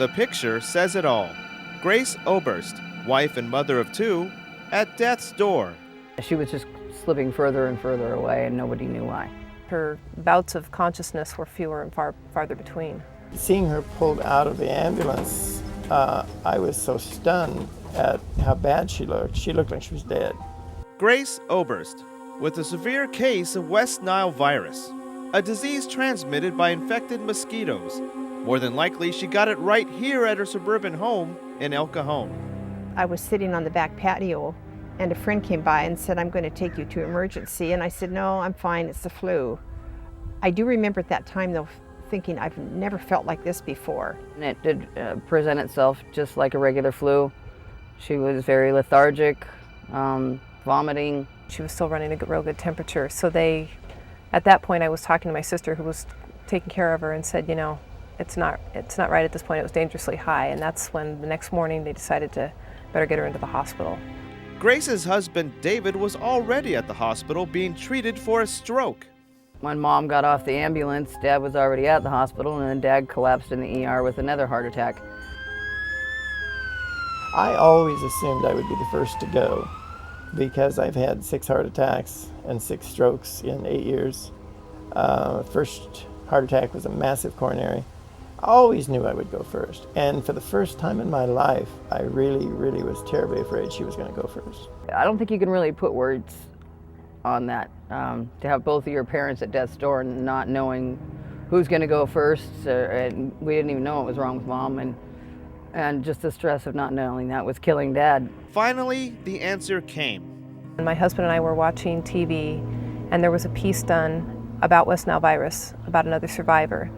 The picture says it all. Grace Oberst, wife and mother of two, at death's door. She was just slipping further and further away, and nobody knew why. Her bouts of consciousness were fewer and farther between. Seeing her pulled out of the ambulance, I was so stunned at how bad she looked. She looked like she was dead. Grace Oberst, with a severe case of West Nile virus, a disease transmitted by infected mosquitoes. More than likely, she got it right here at her suburban home in El Cajon. I was sitting on the back patio, and a friend came by and said, "I'm going to take you to emergency." And I said, "No, I'm fine, it's the flu." I do remember at that time, though, thinking I've never felt like this before. And it did present itself just like a regular flu. She was very lethargic, vomiting. She was still running a real good temperature. So at that point, I was talking to my sister who was taking care of her and said, it's not right at this point. It was dangerously high. And that's when the next morning they decided to better get her into the hospital. Grace's husband, David, was already at the hospital being treated for a stroke. When Mom got off the ambulance, Dad was already at the hospital, and then Dad collapsed in the ER with another heart attack. I always assumed I would be the first to go because I've had 6 heart attacks and 6 strokes in 8 years. First heart attack was a massive coronary. I always knew I would go first. And for the first time in my life, I really, really was terribly afraid she was going to go first. I don't think you can really put words on that. To have both of your parents at death's door and not knowing who's going to go first, and we didn't even know what was wrong with Mom, and just the stress of not knowing that was killing Dad. Finally, the answer came. And my husband and I were watching TV, and there was a piece done about West Nile virus, about another survivor.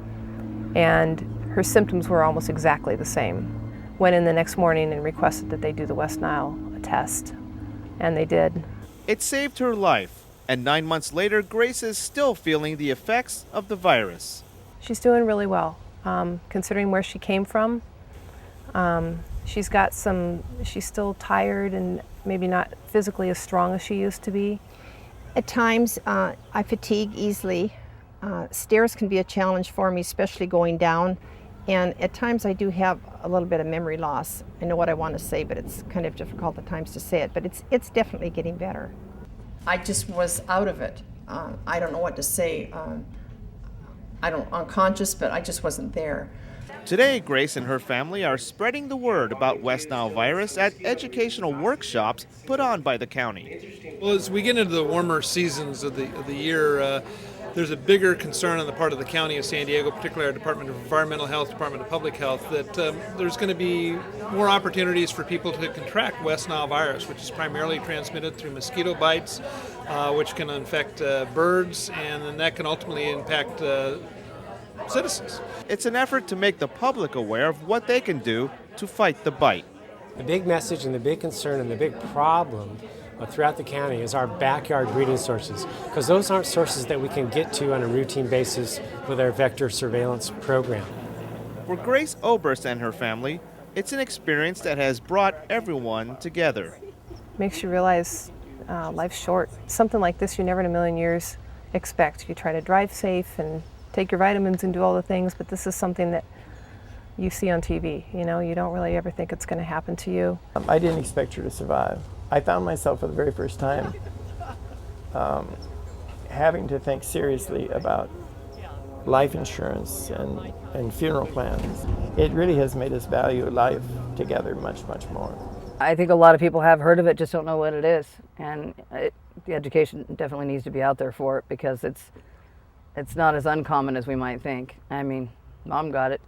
And her symptoms were almost exactly the same. Went in the next morning and requested that they do the West Nile test, and they did. It saved her life, and 9 months later, Grace is still feeling the effects of the virus. She's doing really well, considering where she came from. She's still tired and maybe not physically as strong as she used to be. At times, I fatigue easily. Stairs can be a challenge for me, especially going down. And at times I do have a little bit of memory loss. I know what I want to say, but it's kind of difficult at times to say it, but it's definitely getting better. I just was out of it. I don't know what to say. Unconscious, but I just wasn't there. Today, Grace and her family are spreading the word about West Nile virus at educational workshops put on by the county. Well, as we get into the warmer seasons of the year, there's a bigger concern on the part of the County of San Diego, particularly our Department of Environmental Health, Department of Public Health, that there's going to be more opportunities for people to contract West Nile virus, which is primarily transmitted through mosquito bites, which can infect birds, and then that can ultimately impact citizens. It's an effort to make the public aware of what they can do to fight the bite. The big message and the big concern and the big problem throughout the county is our backyard breeding sources, because those aren't sources that we can get to on a routine basis with our vector surveillance program. For Grace Oberst and her family, it's an experience that has brought everyone together. Makes you realize life's short. Something like this you never in a million years expect. You try to drive safe and take your vitamins and do all the things, but this is something that you see on TV. You don't really ever think it's going to happen to you. I didn't expect her to survive. I found myself for the very first time having to think seriously about life insurance and funeral plans. It really has made us value life together much, much more. I think a lot of people have heard of it, just don't know what it is. And the education definitely needs to be out there for it, because it's not as uncommon as we might think. I mean, Mom got it.